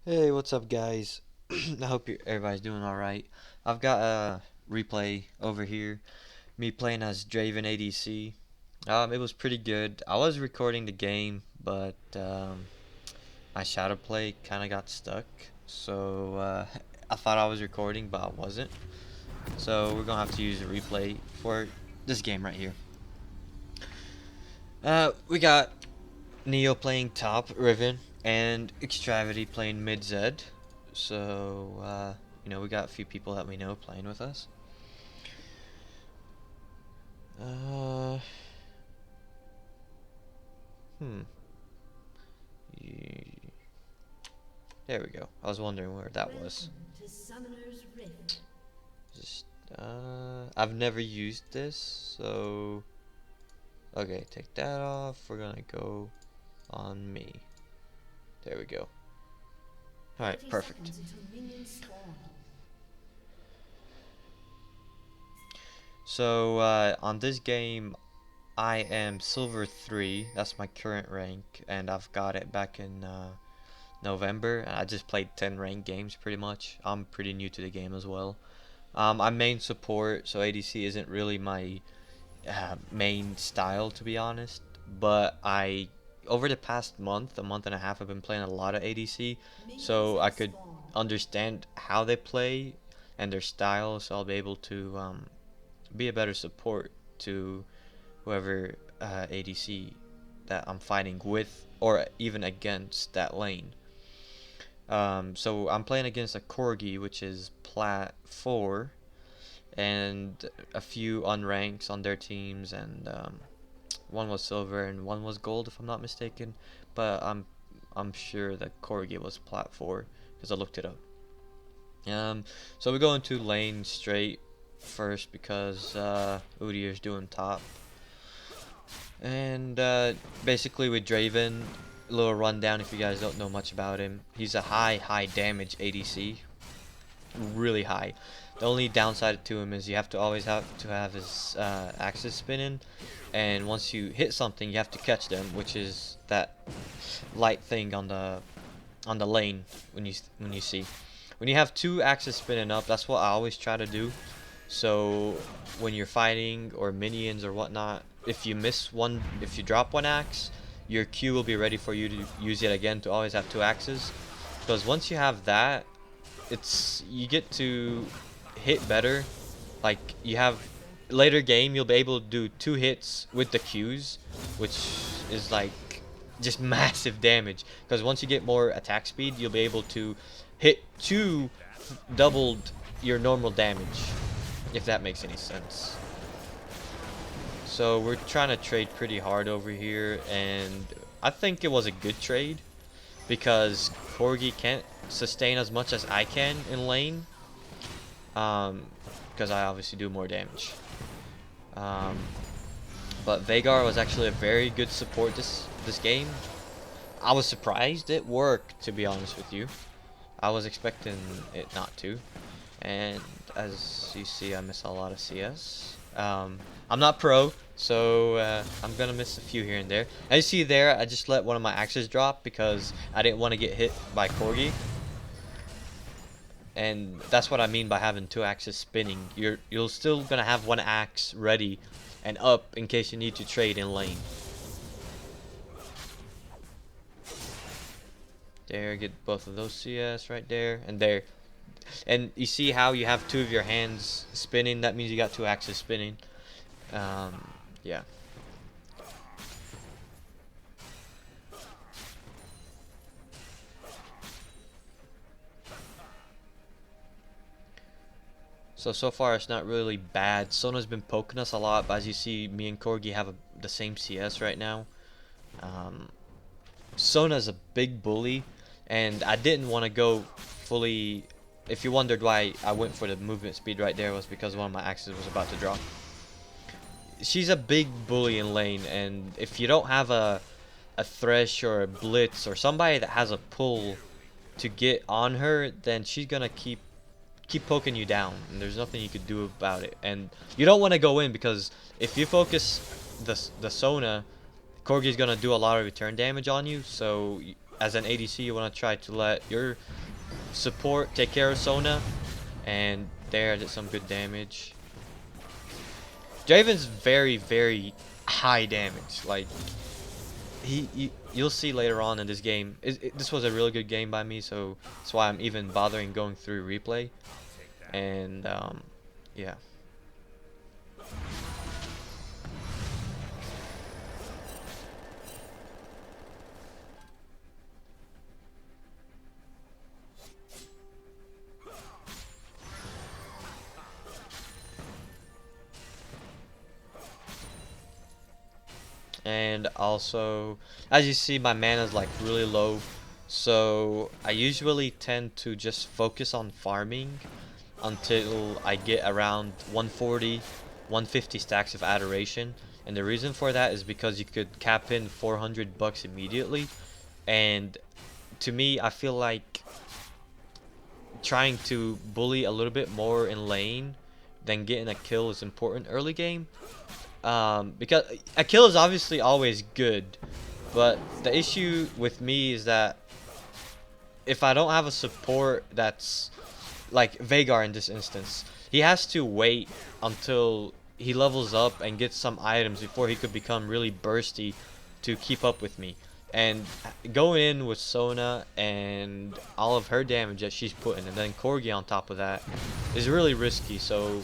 Hey, what's up, guys? I hope everybody's doing all right. I've got a replay over here. Me playing as Draven ADC. It was pretty good. I was recording the game, but my shadow play kind of got stuck. So I thought I was recording, but I wasn't. So we're gonna have to use a replay for this game right here. We got Neo playing top Riven and Extravity playing mid Zed. So we got a few people that we know playing with us. Uh, hmm. There we go. I was wondering where that was. Just I've never used this, so okay, take that off. We're gonna go on me. There we go. All right, perfect. So on this game, I am silver 3. That's my current rank, and I've got it back in November. I just played 10 ranked games pretty much. I'm pretty new to the game as well. I'm main support, so ADC isn't really my main style, to be honest. But over the past month, a month and a half, I've been playing a lot of ADC, so I could understand how they play and their style, so I'll be able to be a better support to whoever ADC that I'm fighting with or even against that lane. So I'm playing against a Corgi, which is plat 4, and a few unranks on their teams, and one was silver and one was gold, if I'm not mistaken. But I'm sure that Corgi was plat 4 because I looked it up. So we go into lane straight first because Udyr's doing top. And basically with Draven, a little rundown if you guys don't know much about him. He's a high damage ADC, really high. The only downside to him is you have to always have to have his axes spinning, and once you hit something, you have to catch them, which is that light thing on the lane when you see. When you have two axes spinning up, that's what I always try to do. So when you're fighting or minions or whatnot, if you drop one axe, your Q will be ready for you to use it again, to always have two axes. Because once you have that, you get to hit better. Like you have later game, you'll be able to do 2 hits with the Qs, which is like just massive damage. Because once you get more attack speed, you'll be able to hit 2 doubled your normal damage, if that makes any sense. So we're trying to trade pretty hard over here, and I think it was a good trade because Corgi can't sustain as much as I can in lane, because I obviously do more damage. But Veigar was actually a very good support this game. I was surprised it worked, to be honest with you. I was expecting it not to. And as you see, I miss a lot of CS. I'm not pro, so I'm gonna miss a few here and there. As you see there, I just let one of my axes drop because I didn't want to get hit by Corgi. And that's what I mean by having 2 axes spinning. You're still gonna have 1 axe ready and up in case you need to trade in lane. There, get both of those CS right there and there. And you see how you have 2 of your hands spinning? That means you got 2 axes spinning. Yeah. So far it's not really bad. Sona's been poking us a lot, but as you see, me and Corgi have the same CS right now. Sona's a big bully, and I didn't want to go fully. If you wondered why I went for the movement speed right there, was because one of my axes was about to drop. She's a big bully in lane, and if you don't have a Thresh or a Blitz or somebody that has a pull to get on her, then she's gonna keep poking you down, and there's nothing you could do about it. And you don't want to go in because if you focus the Sona, Corgi's gonna do a lot of return damage on you. So as an ADC, you want to try to let your support take care of Sona, and there did some good damage. Draven's very, very high damage. Like you'll see later on in this game. This was a really good game by me, so that's why I'm even bothering going through replay. And yeah. And also, as you see, my mana's like really low, so I usually tend to just focus on farming until I get around 140 150 stacks of adoration. And the reason for that is because you could cap in 400 bucks immediately, and to me, I feel like trying to bully a little bit more in lane than getting a kill is important early game. Because a kill is obviously always good, but the issue with me is that if I don't have a support that's like Veigar in this instance, he has to wait until he levels up and gets some items before he could become really bursty to keep up with me. And going in with Sona and all of her damage that she's putting, and then Corgi on top of that, is really risky. So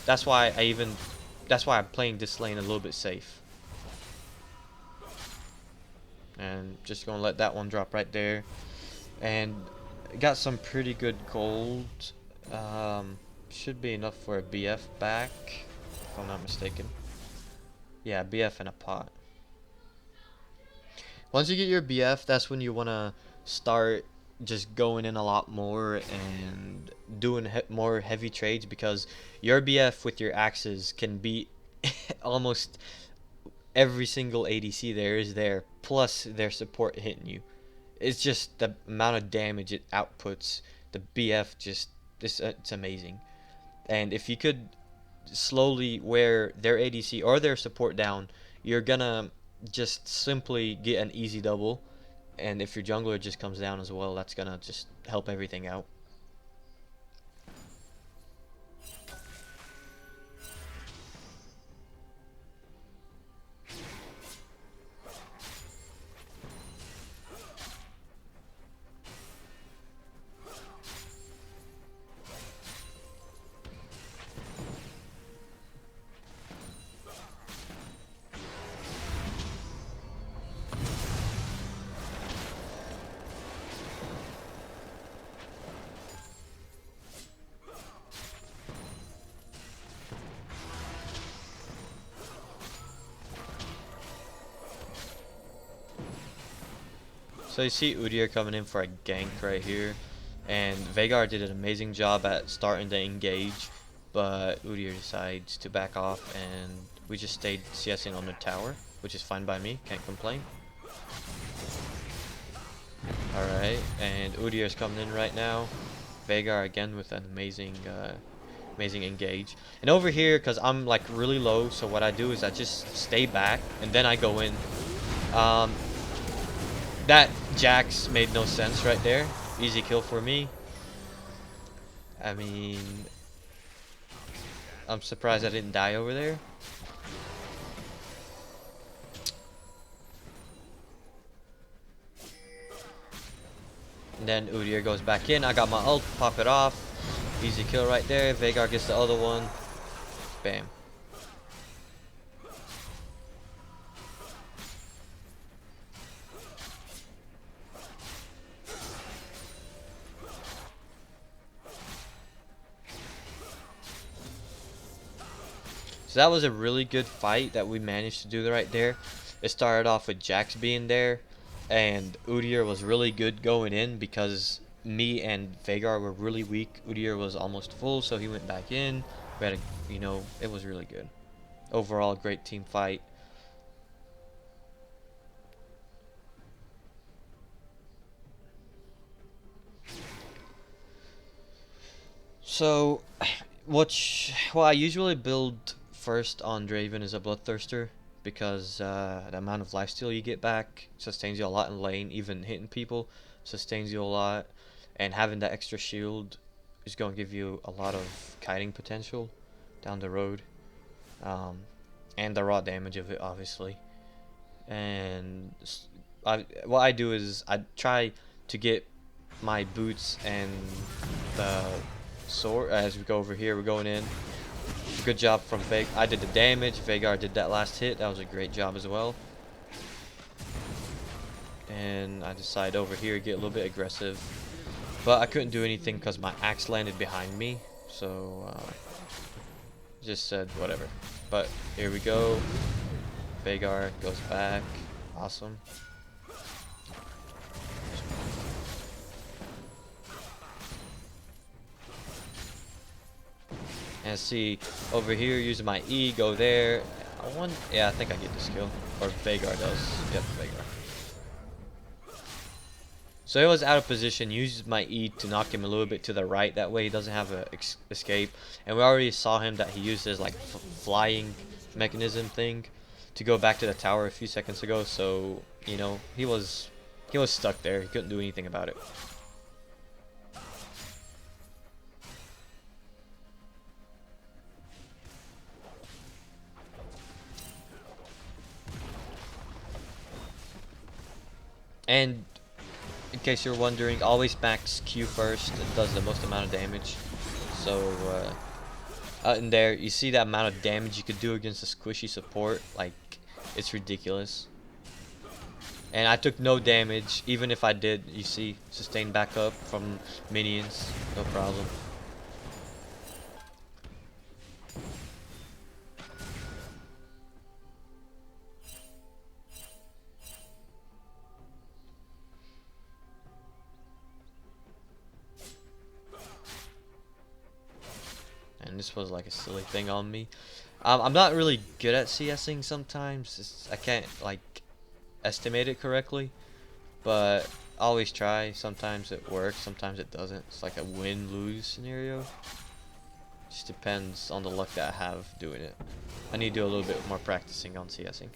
that's why I'm playing this lane a little bit safe. And just gonna let that one drop right there. And got some pretty good gold. Should be enough for a BF back, if I'm not mistaken. Yeah, BF and a pot. Once you get your BF, that's when you wanna start just going in a lot more and doing more heavy trades, because your BF with your axes can beat almost every single ADC there is there, plus their support hitting you. It's just the amount of damage it outputs. The BF just it's amazing. And if you could slowly wear their ADC or their support down, you're gonna just simply get an easy double. And if your jungler just comes down as well, that's gonna just help everything out. So you see Udyr coming in for a gank right here, and Veigar did an amazing job at starting to engage, but Udyr decides to back off, and we just stayed CSing on the tower, which is fine by me, can't complain. Alright, and Udyr is coming in right now. Veigar again with an amazing amazing engage. And over here, because I'm like really low, so what I do is I just stay back, and then I go in. That Jax made no sense right there. Easy kill for me. I mean, I'm surprised I didn't die over there. And then Udyr goes back in. I got my ult, pop it off. Easy kill right there. Veigar gets the other one. Bam. So that was a really good fight that we managed to do right there. It started off with Jax being there, and Udyr was really good going in because me and Veigar were really weak. Udyr was almost full, so he went back in. We had a, it was really good. Overall, great team fight. So, what I usually build first on Draven is a Bloodthirster, because the amount of lifesteal you get back sustains you a lot in lane. Even hitting people sustains you a lot, and having that extra shield is going to give you a lot of kiting potential down the road, and the raw damage of it, obviously. And what I do is I try to get my boots and the sword. As we go over here, we're going in. Good job from Veg. I did the damage. Veigar did that last hit. That was a great job as well. And I decided over here to get a little bit aggressive, but I couldn't do anything because my axe landed behind me. So just said whatever. But here we go. Veigar goes back. Awesome. And see over here, using my E, go there. Yeah, I think I get this kill, or Veigar does. Yep, Veigar. So he was out of position. Uses my E to knock him a little bit to the right. That way he doesn't have a escape. And we already saw him that he used his like flying mechanism thing to go back to the tower a few seconds ago. So you know he was stuck there. He couldn't do anything about it. And in case you're wondering, always max Q first. It does the most amount of damage. So out in there, you see that amount of damage you could do against a squishy support. Like, it's ridiculous. And I took no damage, even if I did. You see, sustained back up from minions, no problem. And this was like a silly thing on me. I'm not really good at CSing sometimes. I can't like estimate it correctly, but I always try. Sometimes it works, sometimes it doesn't. It's like a win-lose scenario. Just depends on the luck that I have doing it. I need to do a little bit more practicing on CSing.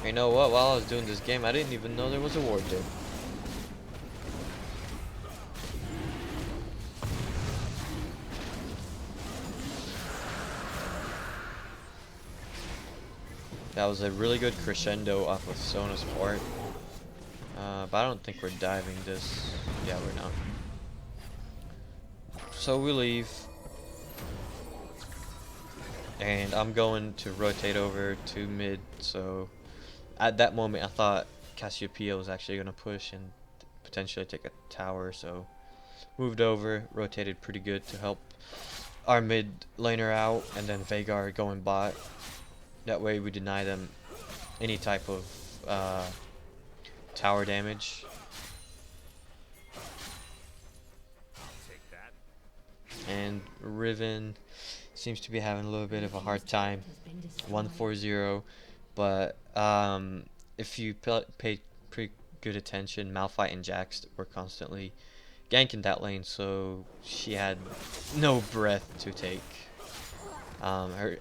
You know what? While I was doing this game, I didn't even know there was a ward there. That was a really good crescendo off of Sona's part. But I don't think we're diving this. Yeah, we're not. So we leave. And I'm going to rotate over to mid, so at that moment I thought Cassiopeia was actually going to push and potentially take a tower, so moved over, rotated pretty good to help our mid laner out, and then Veigar going bot. That way we deny them any type of tower damage. And Riven seems to be having a little bit of a hard time. 1-4-0, but if you pay pretty good attention, Malphite and Jax were constantly ganking that lane, so she had no breath to take. Her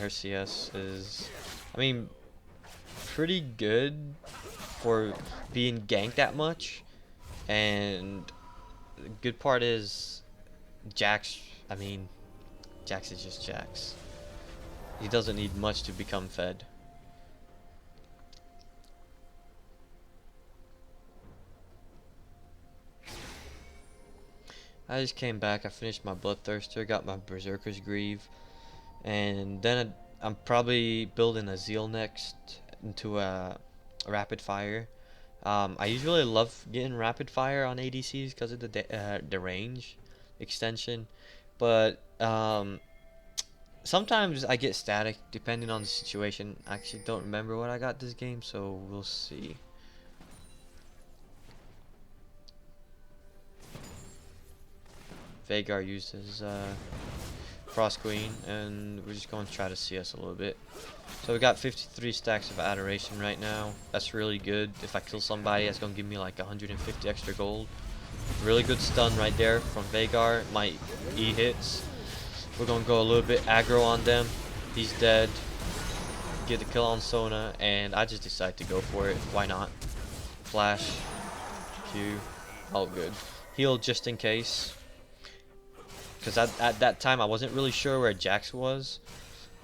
CS is, I mean, pretty good for being ganked that much, and the good part is Jax. I mean, Jax is just Jax. He doesn't need much to become fed. I just came back, I finished my Bloodthirster, got my Berserker's Greave, and then I'm probably building a Zeal next into a Rapid Fire. I usually love getting Rapid Fire on ADCs because of the range extension, but Sometimes I get static depending on the situation. I actually don't remember what I got this game, so we'll see. Veigar used his Frost Queen, and we're just going to try to CS a little bit. So we got 53 stacks of Adoration right now. That's really good. If I kill somebody, that's going to give me like 150 extra gold. Really good stun right there from Veigar. My E hits. We're going to go a little bit aggro on them. He's dead. Get the kill on Sona, and I just decide to go for it. Why not? Flash. Q. All good. Heal just in case. Because at that time, I wasn't really sure where Jax was.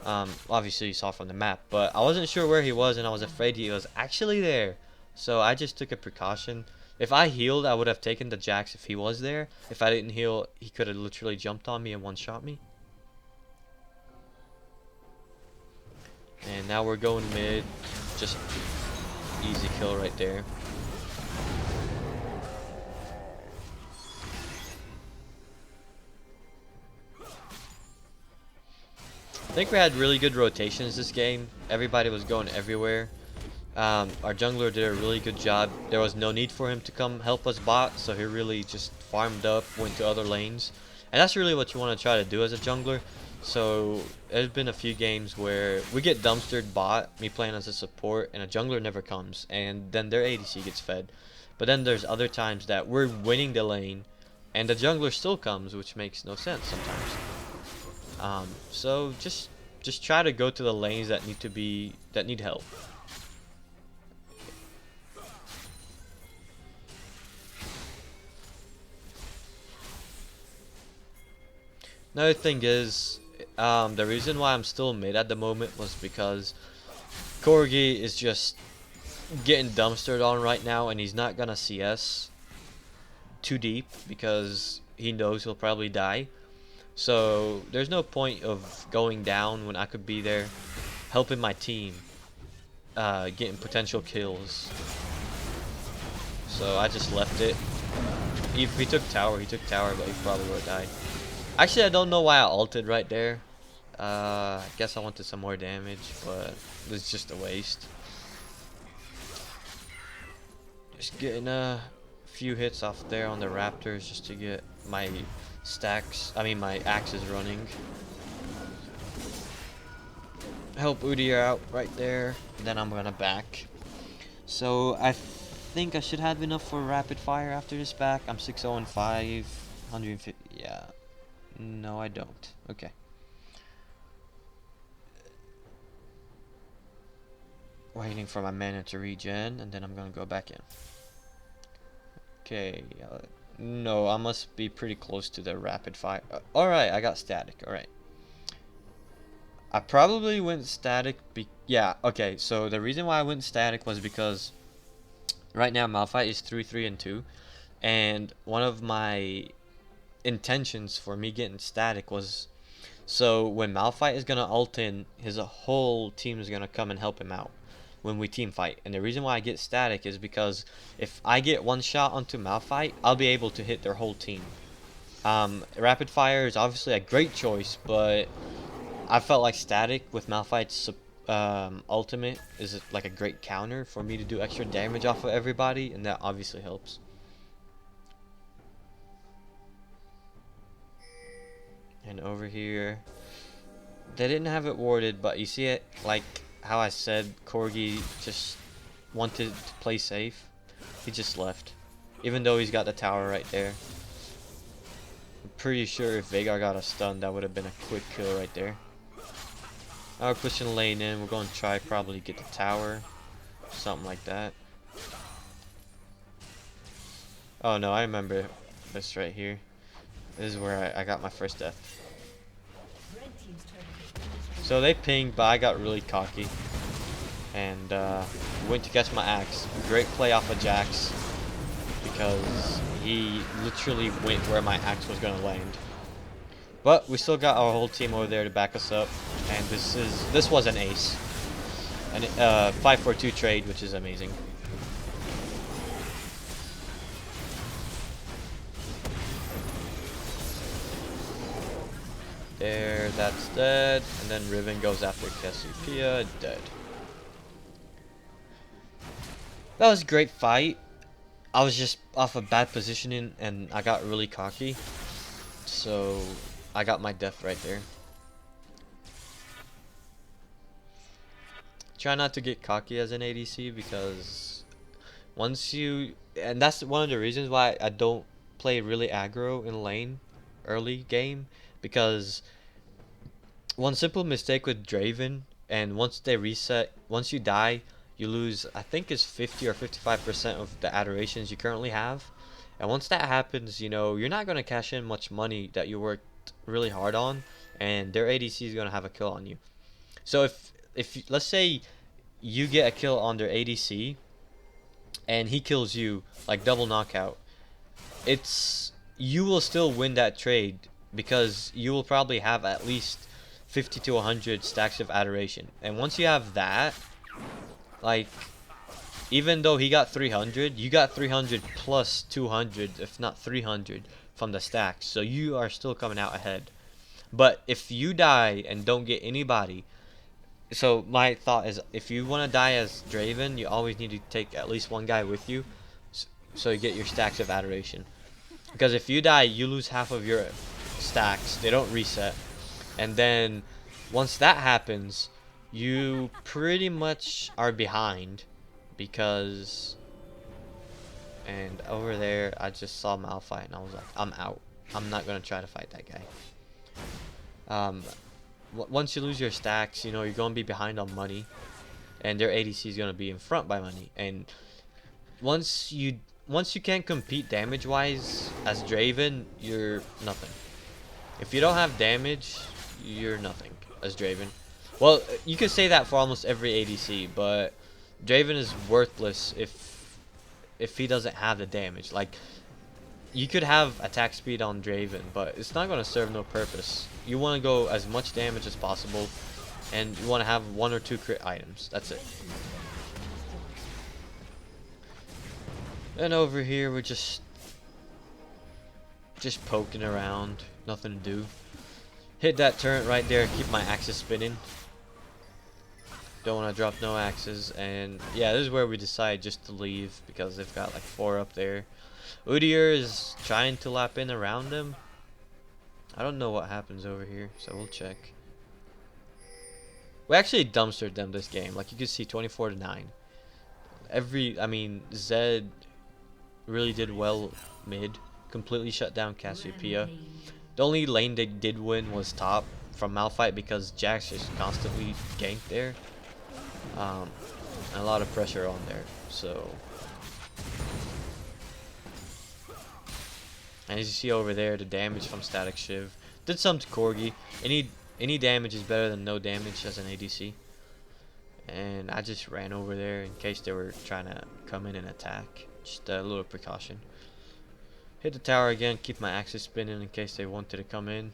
Obviously, you saw from the map. But I wasn't sure where he was, and I was afraid he was actually there. So I just took a precaution. If I healed, I would have taken the Jax if he was there. If I didn't heal, he could have literally jumped on me and one-shot me. And now we're going mid. Just easy kill right there. I think we had really good rotations this game. Everybody was going everywhere. Our jungler did a really good job. There was no need for him to come help us bot, so he really just farmed up, went to other lanes. And that's really what you want to try to do as a jungler. So there's been a few games where we get dumpstered bot, me playing as a support, and a jungler never comes, and then their ADC gets fed. But then there's other times that we're winning the lane, and the jungler still comes, which makes no sense sometimes. So just try to go to the lanes that need help. Another thing is, the reason why I'm still mid at the moment was because Corki is just getting dumpstered on right now, and he's not gonna CS too deep because he knows he'll probably die. So there's no point of going down when I could be there helping my team, getting potential kills. So I just left it. If he took tower, he took tower, but he probably would have died. Actually, I don't know why I ulted right there. I guess I wanted some more damage, but it's just a waste. Just getting a few hits off there on the Raptors just to get my my axes running. Help Udyr out right there, and then I'm gonna back. So I think I should have enough for rapid fire after this back. I'm 6-0-5, 150. Yeah, no, I don't. Okay. Waiting for my mana to regen, and then I'm gonna go back in. Okay. No, I must be pretty close to the rapid fire. Alright, I got static. Alright. I probably went static. Yeah, okay. So the reason why I went static was because right now Malphite is 3-3-2. And one of my intentions for me getting static was so when Malphite is going to ult in, his whole team is going to come and help him out when we team fight. And the reason why I get static is because if I get one shot onto Malphite, I'll be able to hit their whole team. Rapid fire is obviously a great choice, but I felt like static with Malphite's ultimate is like a great counter for me to do extra damage off of everybody, and that obviously helps. And over here, they didn't have it warded, but you see it like how I said Corgi just wanted to play safe. He just left, even though he's got the tower right there. I'm pretty sure if Veigar got a stun, that would have been a quick kill right there. Now we're pushing the lane in. We're going to try probably get the tower, something like that. Oh no, I remember this right here. This is where I got my first death. So they pinged, but I got really cocky and went to catch my axe. Great play off of Jax because he literally went where my axe was going to land. But we still got our whole team over there to back us up, and this was an ace, and 5-4-2 trade, which is amazing. there. That's dead. And then Riven goes after Cassiopeia. Dead. That was a great fight. I was just off a bad positioning and I got really cocky. So I got my death right there. Try not to get cocky as an ADC because once you, and that's one of the reasons why I don't play really aggro in lane early game, because one simple mistake with Draven, and once they reset, once you die, you lose, I think it's 50 or 55% of the adorations you currently have. And once that happens, you know, you're not going to cash in much money that you worked really hard on, and their ADC is going to have a kill on you. So if let's say you get a kill on their ADC and he kills you, like double knockout, you will still win that trade because you will probably have at least 50 to 100 stacks of adoration. And once you have that, like, even though he got 300, you got 300 plus 200, if not 300 from the stacks, so you are still coming out ahead. But if you die and don't get anybody, so my thought is, if you want to die as Draven, you always need to take at least one guy with you, so you get your stacks of adoration. Because if you die, you lose half of your stacks. They don't reset. And then once that happens, you pretty much are behind, because, and over there I just saw Malphite and I was like, I'm out. I'm not gonna try to fight that guy. Once you lose your stacks, you know, you're gonna be behind on money, and their ADC is gonna be in front by money. And once you can't compete damage wise as Draven, you're nothing. If you don't have damage, you're nothing as Draven. Well, you could say that for almost every ADC, but Draven is worthless if he doesn't have the damage. Like, you could have attack speed on Draven, but it's not going to serve no purpose. You want to go as much damage as possible, and you want to have 1 or 2 crit items. That's it. And over here, we're just poking around. Nothing to do. Hit that turret right there. Keep my axes spinning. Don't want to drop no axes. And yeah, this is where we decide just to leave, because they've got like 4 up there. Udyr is trying to lap in around them. I don't know what happens over here, so we'll check. We actually dumpstered them this game. Like, you can see 24-9. I mean, Zed really did well mid. Completely shut down Cassiopeia. The only lane they did win was top from Malphite, because Jax just constantly ganked there. And a lot of pressure on there. So, and as you see over there, the damage from Static Shiv did some to Corki. Any damage is better than no damage as an ADC. And I just ran over there in case they were trying to come in and attack. Just a little precaution. Hit the tower again, keep my axes spinning in case they wanted to come in.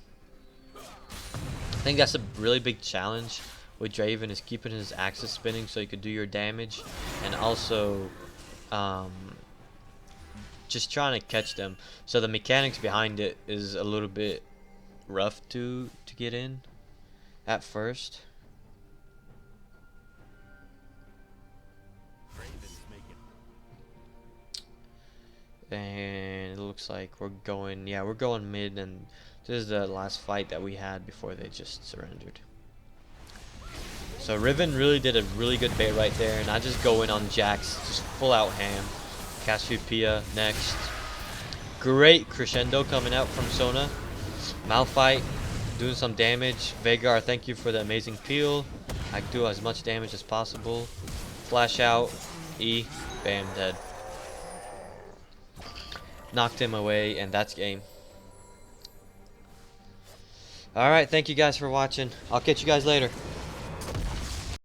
I think that's a really big challenge with Draven, is keeping his axes spinning so you could do your damage, and also just trying to catch them. So the mechanics behind it is a little bit rough to get in at first. And it looks like we're going mid, and this is the last fight that we had before they just surrendered. So Riven really did a really good bait right there, and I just go in on Jax, just full out ham. Cassiopeia next. Great crescendo coming out from Sona. Malphite doing some damage. Veigar, thank you for the amazing peel. I do as much damage as possible. Flash out. E. Bam, dead. Knocked him away, and that's game. Alright, thank you guys for watching. I'll catch you guys later.